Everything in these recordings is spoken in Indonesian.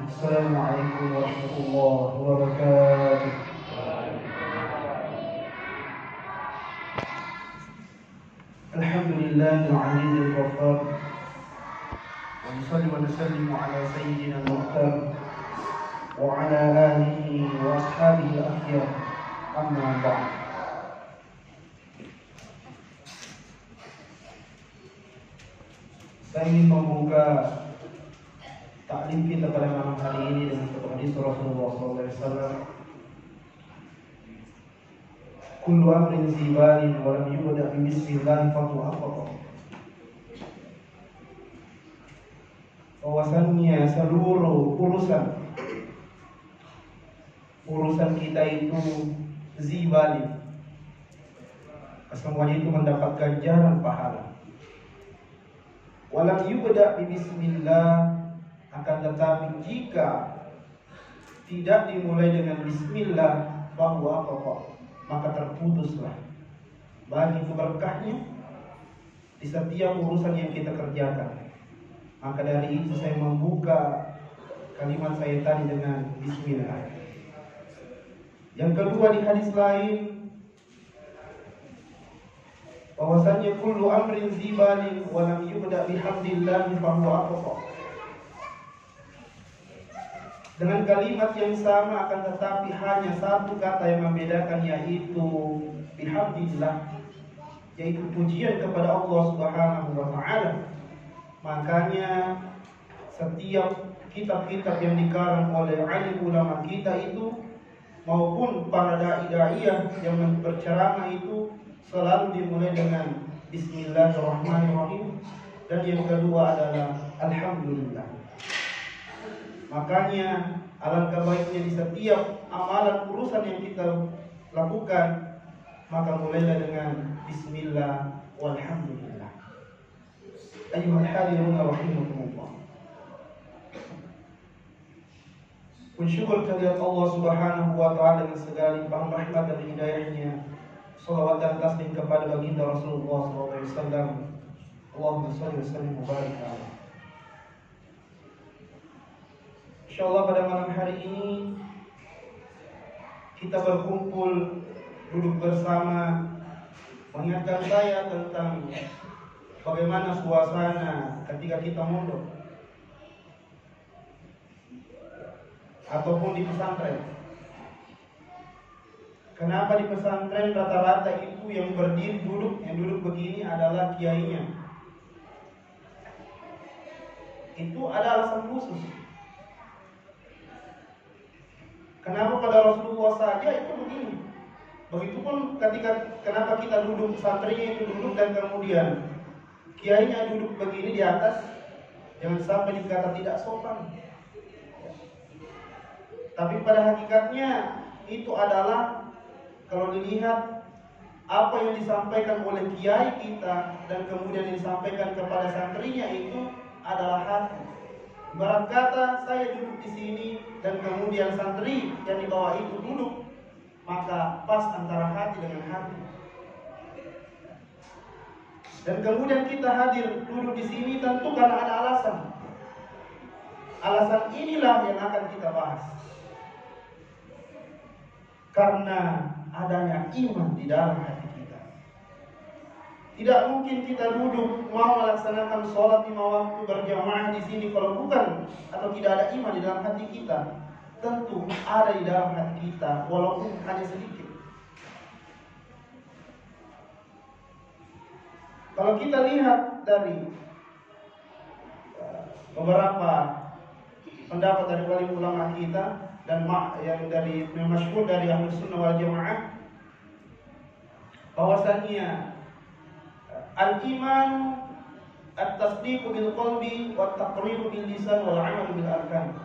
Assalamualaikum warahmatullahi wabarakatuh. Alhamdulillahil azizil ghaffar. Wa nusalli wa nusallimu ala sayyidina al-muhtar wa ala alihi wa ashabihi al-akhyar. Amma ba'd. Saya ingin membuka taklim kita pada malam hari ini dengan satu hadis Rasulullah SAW. Kullu amrin zibalin wa lam yubda bi bismillah fahuwa aqta. Bahwasannya seluruh urusan kita itu zibalin, semuanya itu mendapat ganjaran pahala. Walam yubda bi bismillah, akan tetapi jika tidak dimulai dengan bismillah bahwa apa, maka terputuslah bagi berkahnya di setiap urusan yang kita kerjakan. Maka dari itu saya membuka kalimat saya tadi dengan bismillah. Yang kedua, di hadis lain bahwasanya kullu amrin zibalin wa lam yubda bihamdillah fahuwa aqta. Dengan kalimat yang sama akan tetapi hanya satu kata yang membedakan, yaitu bihamdillah, yaitu pujian kepada Allah Subhanahu wa taala. Makanya setiap kitab-kitab yang dikarang oleh alim ulama kita itu maupun para dai-daiyah yang berceramah itu selalu dimulai dengan bismillahirrahmanirrahim, dan yang kedua adalah alhamdulillah. Makanya alangkah baiknya di setiap amalan urusan yang kita lakukan, maka mulailah dengan bismillah walhamdulillah. Ayyuhal hadirun rahimakumullah. Bersyukur kehadirat Allah Subhanahu wa taala dengan segala limpahan rahmat dan hidayahnya. Salawat dan taslim kepada baginda Rasulullah SAW. Allahumma shalli wa sallim wa barik alaihi. Insyaallah pada malam hari ini kita berkumpul, duduk bersama, mengingatkan saya tentang bagaimana suasana ketika kita mondok ataupun di pesantren. Kenapa di pesantren rata-rata itu yang berdiri yang duduk begini adalah kiainya? Itu ada alasan khusus. Kenapa pada Rasulullah saja itu begini? Begitupun kenapa kita duduk, santrinya itu duduk dan kemudian kiainya duduk begini di atas, jangan sampai dikata tidak sopan. Tapi pada hakikatnya itu adalah, kalau dilihat apa yang disampaikan oleh kiai kita dan kemudian disampaikan kepada santrinya, itu adalah hati. Ibarat kata saya duduk di sini dan kemudian santri yang di bawah itu duduk, maka pas antara hati dengan hati. Dan kemudian kita hadir duduk di sini tentu karena ada alasan. Alasan inilah yang akan kita bahas. Karena adanya iman di dalam hati kita. Tidak mungkin kita duduk mau melaksanakan sholat 5 waktu berjamaah di sini kalau bukan atau tidak ada iman di dalam hati kita. Tentu ada di dalam hati kita, walaupun hanya sedikit. Kalau kita lihat dari beberapa pendapat dari wali ulama kita dan yang dari masyhur dari Ahlus Sunnah wal Jamaah, bahwasannya al-iman at-tasdiqu bil qalbi wa at-taqriru bil lisan wal 'amalu bil arkan.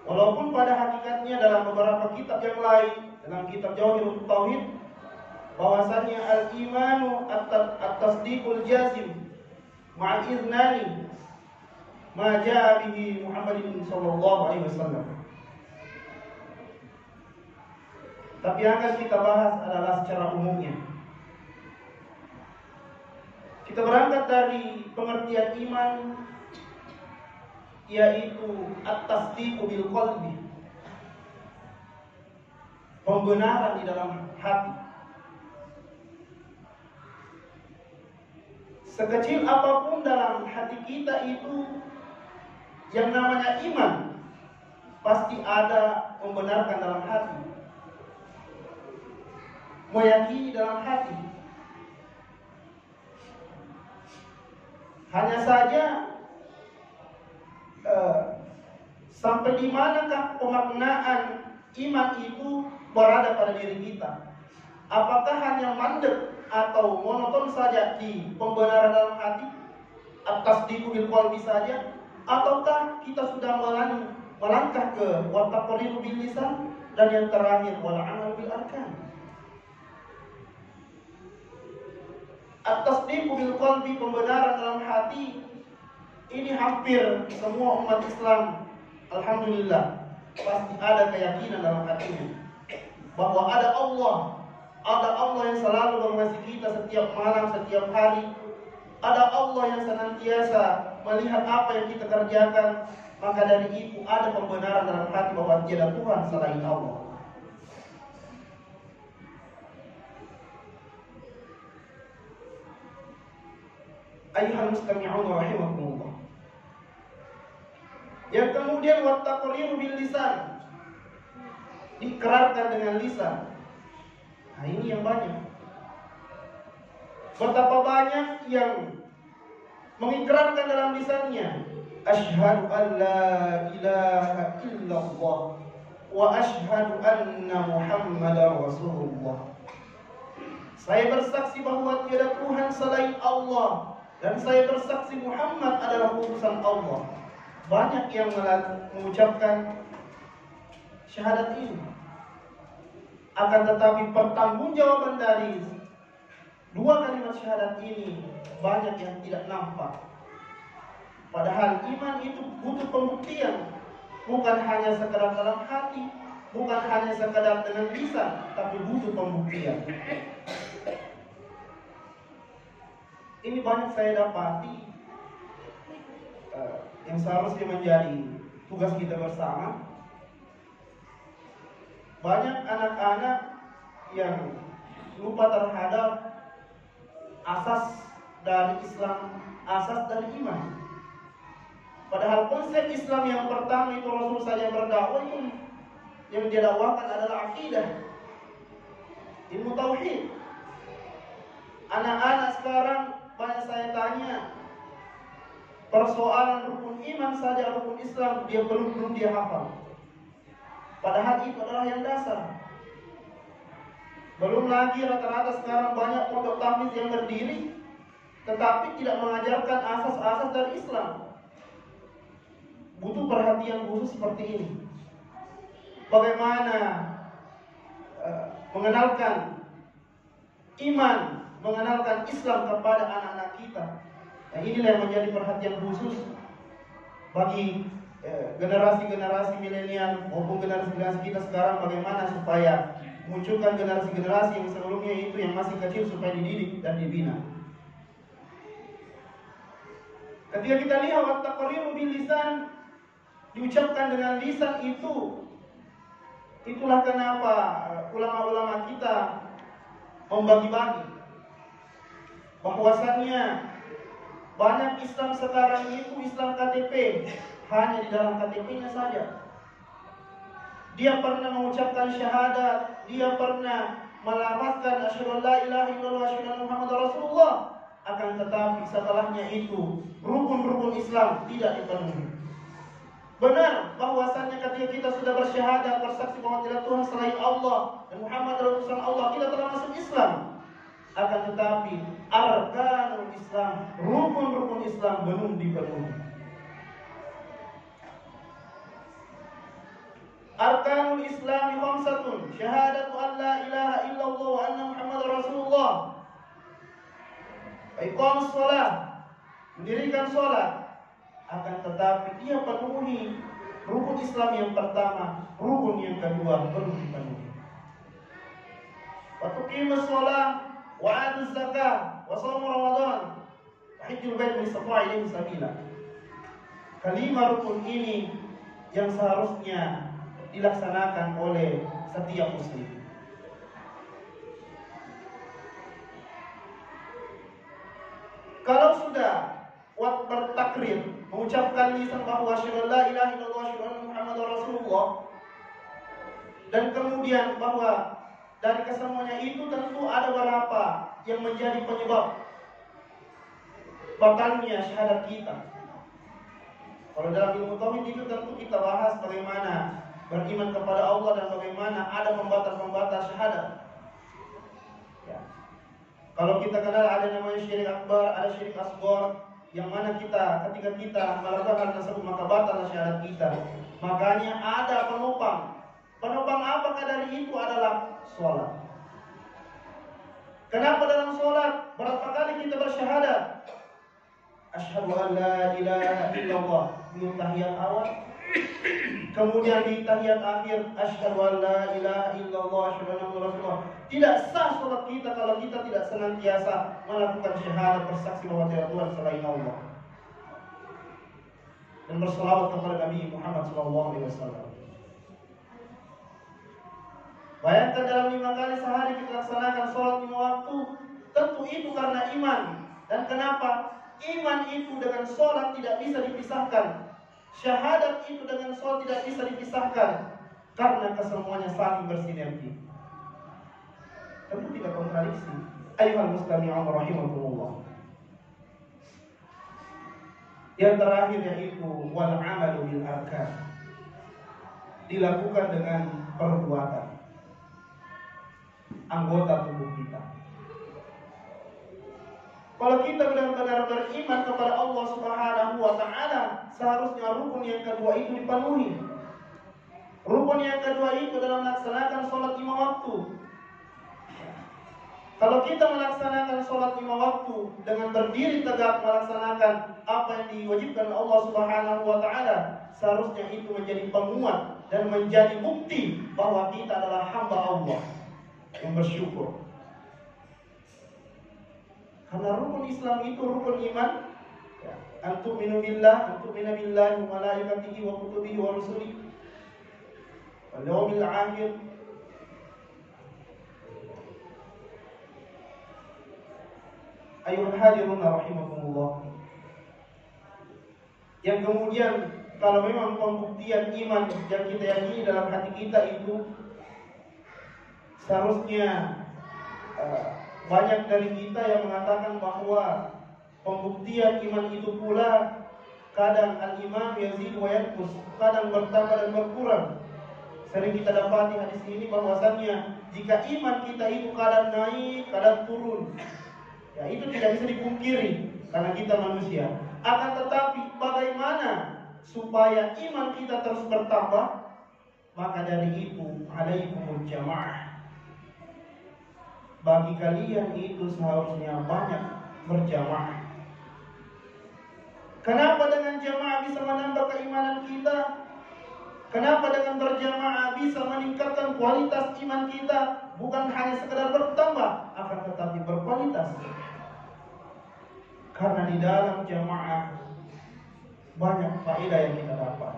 Walaupun pada hakikatnya dalam beberapa kitab yang lain, dalam kitab Jawahirut Tauhid, bahwasannya al-imanu at-tasdiqul jazim ma'al iznani ma jaa bihi Muhammadin sallallahu alaihi wasallam. Tapi yang akan kita bahas adalah secara umumnya. Kita berangkat dari pengertian iman yaitu at-tasdiqu bil qalbi, pembenaran di dalam hati. Sekecil apapun dalam hati kita itu yang namanya iman, pasti ada membenarkan dalam hati, meyakini dalam hati. Hanya saja sampai di manakah pemaknaan iman itu berada pada diri kita? Apakah hanya mandek atau monoton saja di pembenaran dalam hati, at-tasdiqu bil qalbi saja, ataukah kita sudah melangkah ke wa taqriru bil lisan, dan yang terakhir wal amal bil arkan. At-tasdiqu bil qalbi, pembenaran dalam hati, ini hampir semua umat Islam, alhamdulillah, pasti ada keyakinan dalam hatinya bahwa ada Allah yang selalu mengasihi kita setiap malam, setiap hari. Ada Allah yang senantiasa melihat apa yang kita kerjakan. Maka dari itu ada pembenaran dalam hati bahwa tiada Tuhan selain Allah. Ayyuhal mustami'un rahimakumullah. Yang kemudian wa taqriru bil lisan, diikrarkan dengan lisan. Nah, ini yang banyak. Betapa banyak yang mengikrarkan dalam lisannya, asyhadu an la ilaha illallah wa asyhadu anna Muhammadar Rasulullah. Saya bersaksi bahwa tiada Tuhan selain Allah, dan saya bersaksi Muhammad adalah utusan Allah. Banyak yang mengucapkan syahadat ini. Akan tetapi pertanggungjawaban dari dua kalimat syahadat ini banyak yang tidak nampak. Padahal iman itu butuh pembuktian, bukan hanya sekedar dalam hati, bukan hanya sekedar dengan lisan, tapi butuh pembuktian. Ini banyak saya dapati yang seharusnya menjadi tugas kita bersama. Banyak anak-anak yang lupa terhadap asas dari Islam, asas dari iman. Padahal konsep Islam yang pertama itu Rasul saja berdakwah, itu yang dia dakwakan adalah akidah, ilmu tauhid. Anak-anak sekarang banyak saya tanya, persoalan rukun iman saja, rukun Islam dia belum dia hafal. Padahal itu adalah yang dasar. Belum lagi rata-rata sekarang banyak pondok tahfiz yang berdiri tetapi tidak mengajarkan asas-asas dari Islam. Butuh perhatian khusus seperti ini. Bagaimana mengenalkan iman, mengenalkan Islam kepada anak-anak kita. Nah, inilah yang menjadi perhatian khusus bagi generasi-generasi milenial maupun generasi-generasi kita sekarang, bagaimana supaya munculkan generasi-generasi yang sebelumnya itu yang masih kecil supaya dididik dan dibina. Ketika kita lihat wa taqriru bil lisan, diucapkan dengan lisan itu, itulah kenapa ulama-ulama kita membagi-bagi bahwasannya banyak Islam sekarang itu Islam KTP, hanya di dalam KTP-nya saja. Dia pernah mengucapkan syahadat, dia pernah melafazkan asyhadu an la ilaha illallah wa asyhadu anna Muhammadar Rasulullah, akan tetapi setelahnya itu rukun-rukun Islam tidak dipenuhi. Benar bahwasannya ketika kita sudah bersyahadat, bersaksi bahwa tidak Tuhan selain Allah dan Muhammad adalah utusan Allah, kita telah masuk Islam. Akan tetapi arkanul Islam, rukun-rukun Islam belum dipenuhi. Arkanul Islam khamsatun, syahadatu an la ilaha illallah wa anna Muhammadar Rasulullah, iqamus shalah, mendirikan salat. Akan tetapi dia penuhi rukun Islam yang pertama, rukun yang kedua belum dipenuhi. Wa tuqimus shalah wa atuz zakah wa shaum Ramadan wa hajjul bait man istata'a ilaihi sabila. kelima rukun ini yang seharusnya dilaksanakan oleh setiap muslim. Kalau sudah bertakrir, mengucapkan lisan bahwa asyhadu la ilaha illallah wa asyhadu anna muhammadar rasulullah, dan kemudian bahwa dari kesemuanya itu tentu ada beberapa yang menjadi penyebab batalnya syahadat kita. Kalau dalam ilmu tauhid itu tentu kita bahas bagaimana beriman kepada Allah dan bagaimana ada pembatas-pembatas syahadat. Ya. Kalau kita kenal ada namanya syirik akbar, ada syirik asghar, yang mana ketika kita melakukan hal tersebut maka batal syahadat kita. Makanya ada penopang. Penopang apakah dari itu adalah sholat. Kenapa dalam sholat berapa kali kita bersyahadat? Asyhadu an la ilaha illallah di tahiyat awal. Kemudian di tahiyat akhir asyhadu an la ilaha illallah asyhadu anna muhammadar rasulullah. Tidak sah sholat kita kalau kita tidak senantiasa melakukan syahadat bersaksi bahwa tiada Tuhan selain Allah dan berselawat kepada Nabi Muhammad SAW. Bayangkan dalam 5 kali sehari kita laksanakan sholat 5 waktu. Tentu itu karena iman. Dan kenapa? Iman itu dengan sholat tidak bisa dipisahkan. Syahadat itu dengan sholat tidak bisa dipisahkan. Karena kesemuanya saling bersinergi. Tentu tidak kontradiksi. Ayyuhal muslimin rahimakumullah. Yang terakhir yaitu wal amalu bil arkan. Dilakukan dengan perbuatan anggota tubuh kita. Kalau kita benar-benar beriman kepada Allah Subhanahu wa taala, seharusnya rukun yang kedua itu dipenuhi. Rukun yang kedua itu dalam melaksanakan sholat 5 waktu. Kalau kita melaksanakan sholat 5 waktu dengan berdiri tegak melaksanakan apa yang diwajibkan oleh Allah Subhanahu wa taala, seharusnya itu menjadi penguat dan menjadi bukti bahwa kita adalah hamba Allah yang bersyukur. Karena rukun Islam itu rukun iman. Antu'minu billah, antu'minu billahi wa malaikatihi wa kutubihi wa rusulihi wal yawmil akhir. Ayyuhal hadirun rahimakumullah. Yang kemudian kalau memang pembuktian iman yang kita yakini dalam hati kita itu seharusnya banyak dari kita yang mengatakan bahwa pembuktian iman itu pula kadang al-iman yazid wa yanqus, kadang bertambah dan berkurang. Sering kita dapati hadis ini bahwasannya jika iman kita itu kadang naik, kadang turun. Ya, itu tidak bisa dipungkiri karena kita manusia. Akan tetapi bagaimana supaya iman kita terus bertambah? Maka dari itu alaikumul jamaah. Bagi kalian itu seharusnya banyak berjamaah. Kenapa dengan jamaah bisa menambah keimanan kita? Kenapa dengan berjamaah bisa meningkatkan kualitas iman kita? Bukan hanya sekedar bertambah, akan tetapi berkualitas. Karena di dalam jamaah banyak faedah yang kita dapat.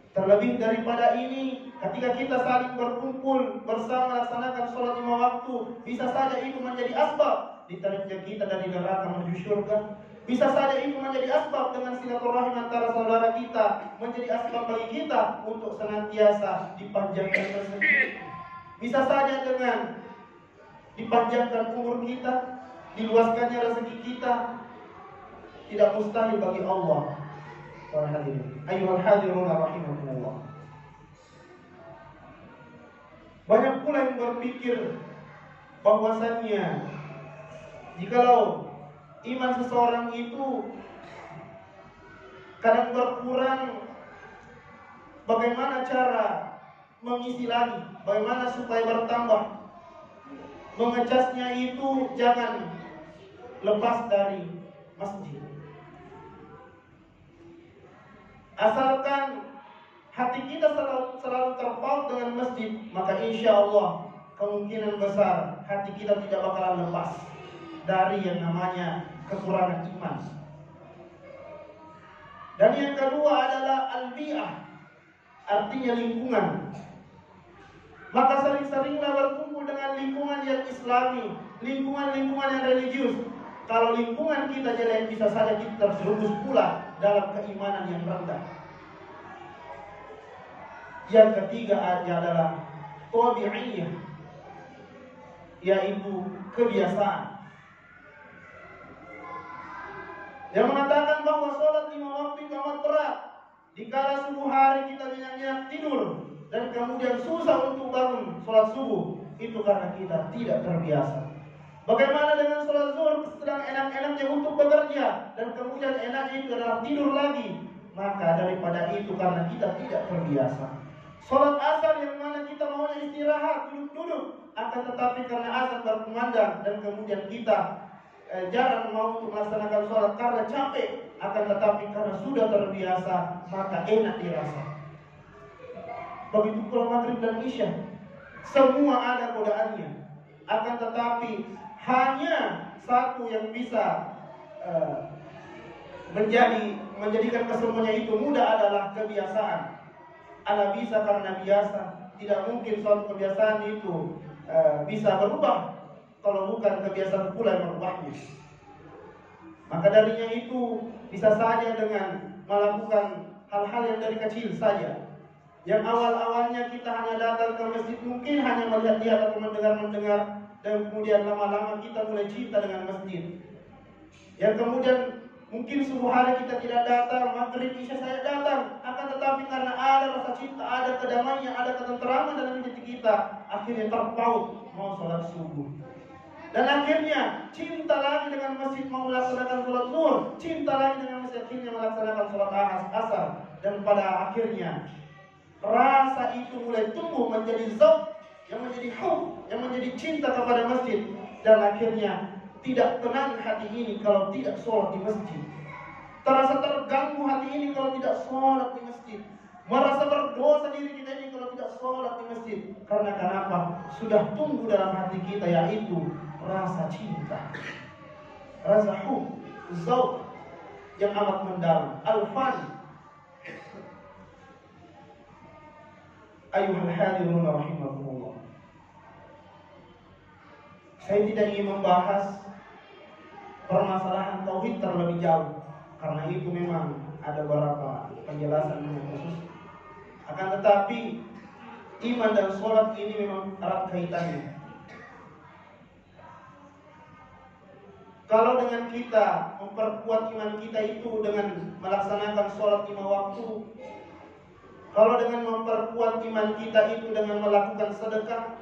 Terlebih daripada ini, ketika kita saling berkumpul bersama melaksanakan sholat 5 waktu, bisa saja itu menjadi asbab ditarik kita dari neraka menuju surga. Bisa saja itu menjadi asbab dengan silaturahim antara saudara kita, menjadi asbab bagi kita untuk senantiasa dipanjangkan rezeki. Bisa saja dengan dipanjangkan umur kita, diluaskannya rezeki kita. Tidak mustahil bagi Allah. Para hadirin, ayyuhal hadirun rahimakumullah. Banyak pula yang berpikir bahwasannya jikalau iman seseorang itu kadang berkurang, bagaimana cara mengisi lagi? Bagaimana supaya bertambah? Mengecasnya itu jangan lepas dari masjid. Asalkan hati kita selalu terpaut dengan masjid, maka insya Allah kemungkinan besar hati kita tidak bakalan lepas dari yang namanya kekurangan iman. Dan yang kedua adalah al-bi'ah, artinya lingkungan. Maka sering-seringlah berkumpul dengan lingkungan yang islami, lingkungan-lingkungan yang religius. Kalau lingkungan kita jelek, bisa saja kita terjerumus pula dalam keimanan yang rendah. Yang ketiga adalah tabi'iyah, yaitu kebiasaan. Yang mengatakan bahwa sholat 5 waktu itu amat berat. Dikala subuh hari kita nyenyak tidur dan kemudian susah untuk bangun sholat subuh, itu karena kita tidak terbiasa. Bagaimana dengan sholat zuhur sedang enak-enaknya untuk bekerja dan kemudian enak itu adalah tidur lagi? Maka daripada itu karena kita tidak terbiasa. Sholat asar yang mana kita maunya istirahat, duduk-duduk, akan tetapi karena azan berkumandang dan kemudian kita jarang mau untuk melaksanakan sholat karena capek, akan tetapi karena sudah terbiasa maka enak dirasa. Begitu pula maghrib dan isya, semua ada godaannya, akan tetapi hanya satu yang bisa menjadikan kesemuanya itu mudah adalah kebiasaan. Ala bisa karena biasa, tidak mungkin suatu kebiasaan itu bisa berubah kalau bukan kebiasaan pula yang merubahnya. Maka darinya itu bisa saja dengan melakukan hal-hal yang dari kecil saja. Yang awal-awalnya kita hanya datang ke masjid, mungkin hanya melihat-lihat atau mendengar-mendengar, dan kemudian lama-lama kita mulai cinta dengan masjid. Yang kemudian mungkin subuh hari kita tidak datang, maghrib isya saya datang, akan tetapi karena ada rasa cinta, ada kedamaian, ada ketenteraman dalam hati kita, akhirnya terpaut mau sholat subuh. Dan akhirnya cinta lagi dengan masjid, mau melaksanakan sholat zuhur, cinta lagi dengan masjid, akhirnya melaksanakan sholat asar. Dan pada akhirnya rasa itu mulai tumbuh menjadi zauq, yang menjadi hub, yang menjadi cinta kepada masjid. Dan akhirnya tidak tenang hati ini kalau tidak sholat di masjid. Terasa terganggu hati ini kalau tidak sholat di masjid. Merasa berdosa diri kita ini kalau tidak sholat di masjid. Karena kenapa? Sudah tumbuh dalam hati kita, yaitu rasa cinta, rasa hub, zauq yang amat mendalam, al-fan. Ayuhal hadirun rahimakumullah. Saya tidak ingin membahas permasalahan tauhid terlebih jauh, karena itu memang ada beberapa penjelasan yang khusus. Akan tetapi iman dan sholat ini memang erat kaitannya. Kalau dengan kita memperkuat iman kita itu dengan melaksanakan sholat 5 waktu, kalau dengan memperkuat iman kita itu dengan melakukan sedekah,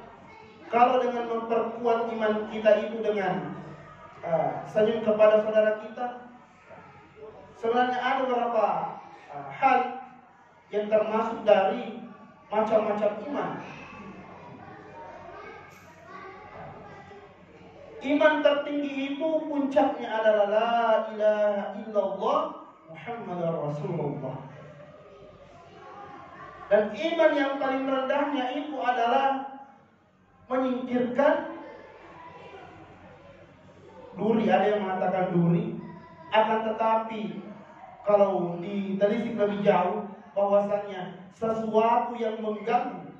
kalau dengan memperkuat iman kita itu dengan senyum kepada saudara kita, sebenarnya ada beberapa hal yang termasuk dari macam-macam iman. Iman tertinggi itu puncaknya adalah la ilaha illallah Muhammadar Rasulullah. Dan iman yang paling rendahnya itu adalah menyingkirkan duri. Ada yang mengatakan duri, akan tetapi kalau ditelisik lebih jauh, bahwasannya sesuatu yang mengganggu,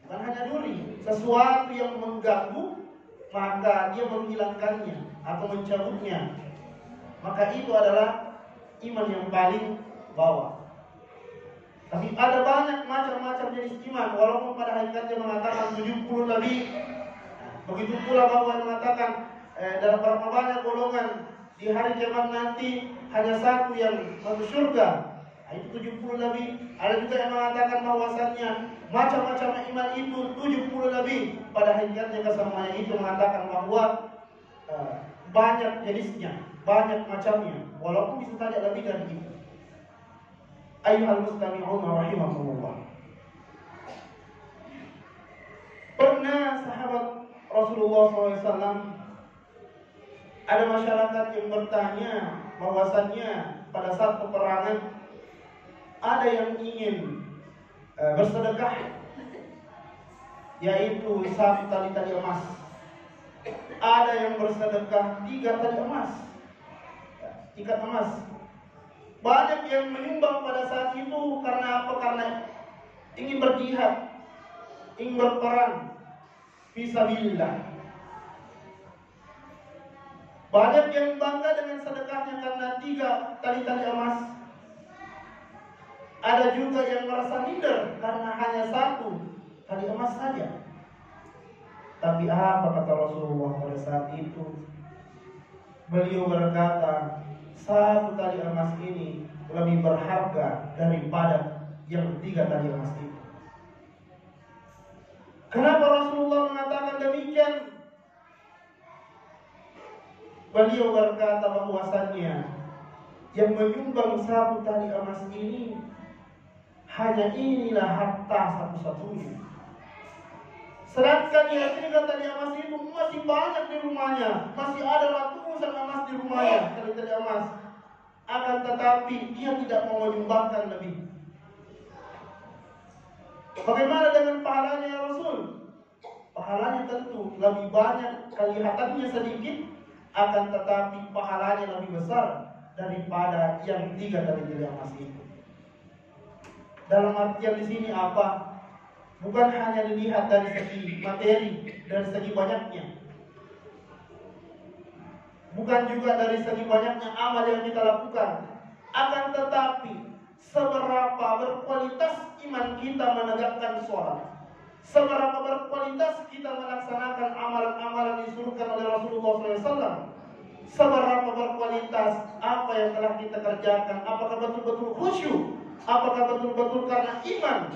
bukan hanya duri, sesuatu yang mengganggu, maka dia menghilangkannya atau mencabutnya. Maka itu adalah iman yang paling bawah. Tapi ada banyak macam-macam jenis iman. Walaupun pada hakikatnya mengatakan 70 lebih, begitu pula bahwa mengatakan dalam berapa banyak golongan di hari kiamat nanti hanya satu yang masuk surga. Itu 70 lebih. Ada juga yang mengatakan bahwasannya macam-macam iman itu 70 lebih. Pada hakikatnya kesemuanya itu mengatakan bahwa banyak jenisnya, banyak macamnya, walaupun bisa saja lebih dari itu. Ayyuhal mustami'un rahimakumullah. Pernah sahabat Rasulullah SAW, ada masyarakat yang bertanya bahwasannya pada saat peperangan ada yang ingin bersedekah, yaitu 1 tali emas. Ada yang bersedekah 3 tali emas, 3 emas. Banyak yang menyumbang pada saat itu karena apa? Karena ingin berjihad, ingin berperang fisabilillah. Banyak yang bangga dengan sedekahnya karena 3 tali-tali emas. Ada juga yang merasa minder karena hanya 1 tali emas saja. Tapi apa kata Rasulullah pada saat itu? Beliau berkata, 1 tali emas ini lebih berharga daripada yang 3 tali emas itu. Kenapa Rasulullah mengatakan demikian? Beliau berkata bahwasannya yang menyumbang 1 tali emas ini hanya inilah harta satu-satunya. Sedangkan yang 3 tali emas itu masih banyak di rumahnya, masih ada ratusan emas di rumahnya, tali-tali emas. Akan tetapi dia tidak mau menyumbangkan lebih. Bagaimana dengan pahalanya ya Rasul? Pahalanya tentu lebih banyak, kelihatannya sedikit, akan tetapi pahalanya lebih besar daripada yang 3 tali emas itu. Dalam artian di sini apa? Bukan hanya dilihat dari segi materi, dari segi banyaknya. Bukan juga dari segi banyaknya amal yang kita lakukan. Akan tetapi seberapa berkualitas iman kita menegakkan sholat, seberapa berkualitas kita melaksanakan amalan-amalan disuruhkan oleh Rasulullah SAW, seberapa berkualitas apa yang telah kita kerjakan, apakah betul-betul khusyuk, apakah betul-betul karena iman.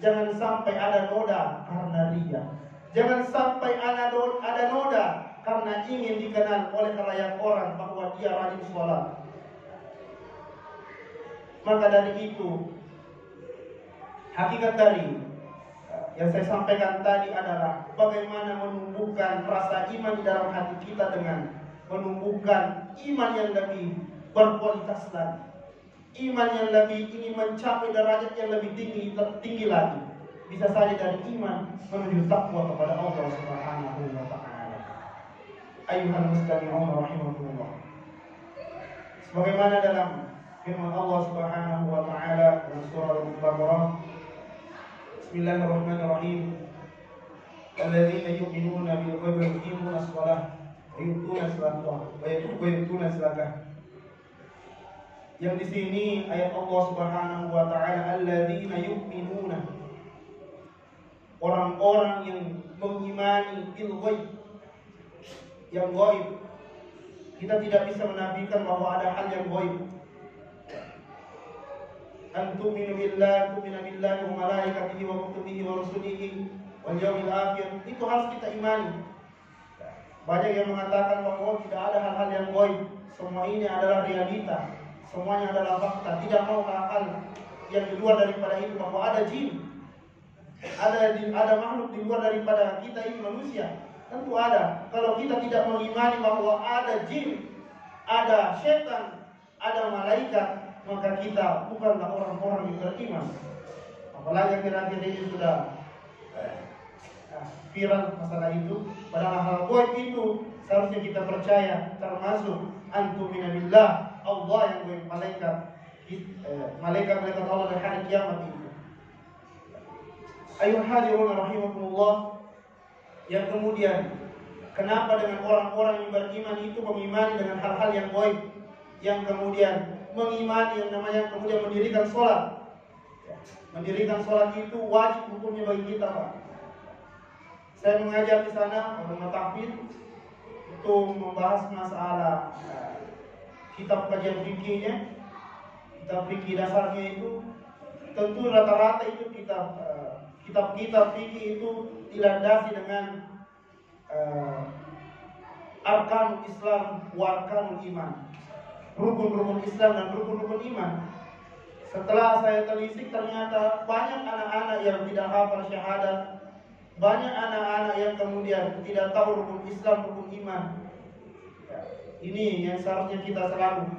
Jangan sampai ada noda karena riya, jangan sampai ada noda karena ingin dikenal oleh khalayak orang bahwa dia rajin sholat. Maka dari itu, hakikat dari yang saya sampaikan tadi adalah bagaimana menumbuhkan rasa iman di dalam hati kita dengan menumbuhkan iman yang lebih berkualitas lagi, iman yang lebih ingin mencapai derajat yang lebih tinggi lagi. Bisa saja dari iman menuju takwa kepada Allah Subhanahu wa taala. Ayyuhal mustami'un rahimakumullah. Sebagaimana dalam firman Allah Subhanahu wa taala dalam surah Al-Baqarah, Bismillahirrahmanirrahim. Alladzina yu'minuna bil ghaibi wa yuqimuna shalah wa yu'tuna zakah. Yang di sini ayat Allah Subhanahu wa taala, alladzina yu'minuna, orang-orang yang mengimani bil ghaib, yang ghaib. Kita tidak bisa menafikan bahwa ada hal yang ghaib. Antuminu billahi, tu'minu billahi wa malaikatihi wa kutubihi wa rusulihi wal yawmil akhir. Itu harus kita imani. Banyak yang mengatakan bahwa tidak ada hal-hal yang ghaib. Semua ini adalah realita, semuanya adalah fakta. Tidak mau hal-hal yang di luar daripada itu, bahwa ada jin, ada makhluk di luar daripada kita ini manusia. Tentu ada. Kalau kita tidak mengimani bahwa ada jin, ada setan, ada malaikat, maka kita bukanlah orang-orang yang beriman. Apalagi akhir-akhir ini sudah viral masalah itu. Padahal hal gaib itu seharusnya kita percaya, termasuk antumina billah, Allah yang gaib, malaikat Allah dan hari kiamat itu. Ayuhal hadirun rahimakumullah. Yang kemudian, kenapa dengan orang-orang yang beriman itu mengimani dengan hal-hal yang gaib, yang kemudian mengimani yang namanya kemudian mendirikan sholat. Mendirikan sholat itu wajib hukumnya bagi kita, Pak. Saya mengajar di sana rumah tahfidz untuk membahas masalah kitab kajian fikihnya, kitab fikih dasarnya itu. Tentu rata-rata itu kitab-kitab fikih itu dilandasi dengan arkanul Islam wa arkanul iman, rukun-rukun Islam dan rukun-rukun iman. Setelah saya telisik, ternyata banyak anak-anak yang tidak hafal syahadat, banyak anak-anak yang kemudian tidak tahu rukun Islam, rukun iman. Ini yang seharusnya kita selalu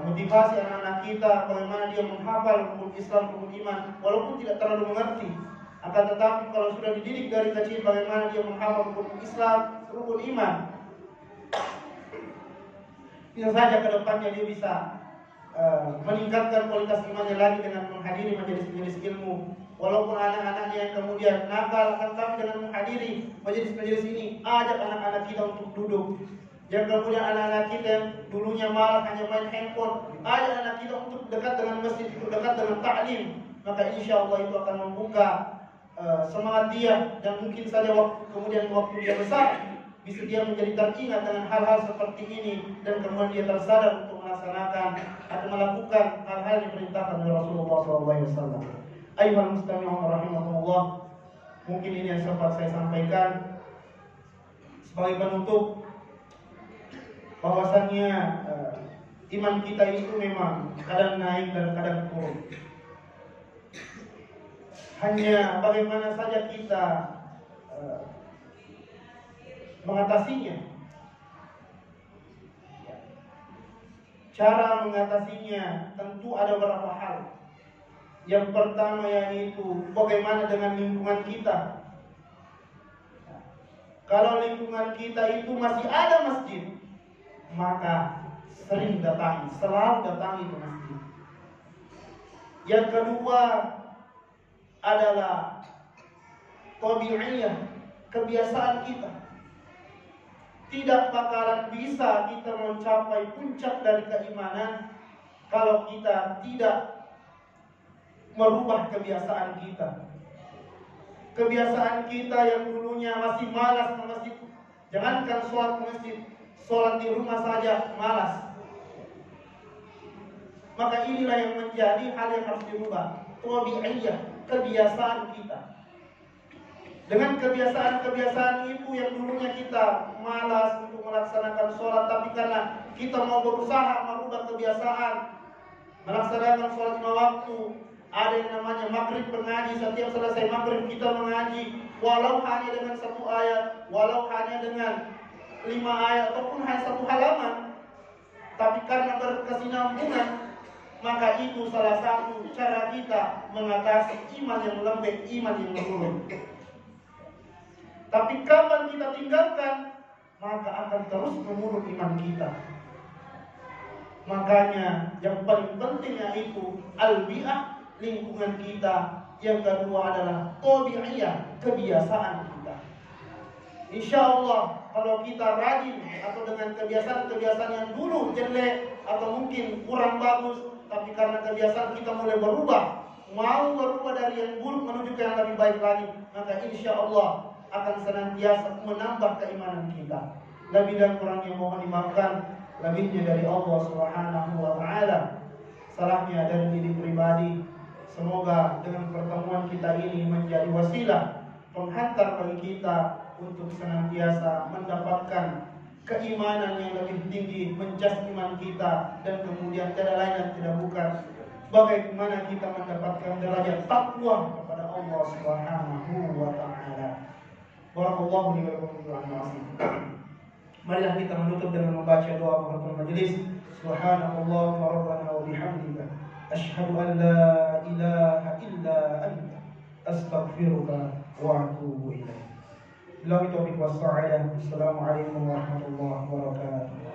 motivasi anak-anak kita, bagaimana dia menghafal rukun Islam, rukun iman, walaupun tidak terlalu mengerti. Akan tetapi kalau sudah dididik dari kecil bagaimana dia menghafal rukun Islam, rukun iman, bisa saja ke depannya dia bisa meningkatkan kualitas imannya lagi dengan menghadiri majelis-majelis ilmu. Walaupun anak-anaknya yang kemudian nakal, tetapi dengan menghadiri majelis-majelis ini, ajak anak-anak kita untuk duduk. Yang kemudian anak-anak kita yang dulunya malas hanya main handphone, ajak anak kita untuk dekat dengan masjid, untuk dekat dengan ta'lim. Maka insya Allah itu akan membuka semangat dia, dan mungkin saja kemudian waktu dia besar bisa dia menjadi teringat dengan hal-hal seperti ini, dan kemudian dia tersadar untuk melaksanakan atau melakukan hal-hal yang diperintahkan oleh Rasulullah SAW. Ayyuhal mustami'un rahimahumullah, mungkin ini yang sempat saya sampaikan sebagai penutup, bahwasannya iman kita itu memang kadang naik dan kadang turun. Hanya bagaimana saja kita mengatasinya. Cara mengatasinya tentu ada beberapa hal. Yang pertama yaitu bagaimana dengan lingkungan kita. Kalau lingkungan kita itu masih ada masjid, maka sering datangi, selalu datangi ke masjid. Yang kedua adalah tabi'iyah, kebiasaan kita. Tidak bakalan bisa kita mencapai puncak dari keimanan kalau kita tidak merubah kebiasaan kita. Kebiasaan kita yang dulunya masih malas ke masjid, jangankan sholat ke masjid, sholat di rumah saja malas. Maka inilah yang menjadi hal yang harus dirubah. Tabi'iyah, kebiasaan kita. Dengan kebiasaan-kebiasaan itu yang dulunya kita malas untuk melaksanakan sholat, tapi karena kita mau berusaha merubah kebiasaan melaksanakan sholat 5 waktu. Ada yang namanya maghrib mengaji, setiap selesai maghrib kita mengaji, walau hanya dengan 1 ayat, walau hanya dengan 5 ayat, ataupun hanya 1 halaman. Tapi karena berkesinambungan, maka itu salah satu cara kita mengatasi iman yang lembek, iman yang menurun. Tapi kapan kita tinggalkan, maka akan terus menurun iman kita. Makanya yang paling penting yaitu al-bi'ah, lingkungan kita. Yang kedua adalah tabi'iyah, kebiasaan kita. Insya Allah kalau kita rajin atau dengan kebiasaan-kebiasaan yang dulu jelek atau mungkin kurang bagus, tapi karena kebiasaan kita mulai berubah, mau berubah dari yang buruk menuju ke yang lebih baik lagi, maka insya Allah akan senantiasa menambah keimanan kita. Lebih dan kurangnya mohon dimaafkan, lebihnya dari Allah Subhanahu wa taala, salahnya dari diri pribadi. Semoga dengan pertemuan kita ini menjadi wasilah penghantar bagi kita untuk senantiasa mendapatkan keimanan yang lebih tinggi, menjas iman kita, dan kemudian tiada lain dan tidak bukan bagaimana kita mendapatkan derajat takwa kepada Allah Subhanahu wa taala. Barakallahu li wa lakum fil Qur'an. Marilah kita menutup dengan membaca doa pengharapan majelis. Subhanallah wa rabbana wa bihamdika asyhadu an la ilaha illa anta astaghfiruka wa atubu ilaik. Billahi taufiq was sa'adah. Assalamualaikum warahmatullahi wabarakatuh.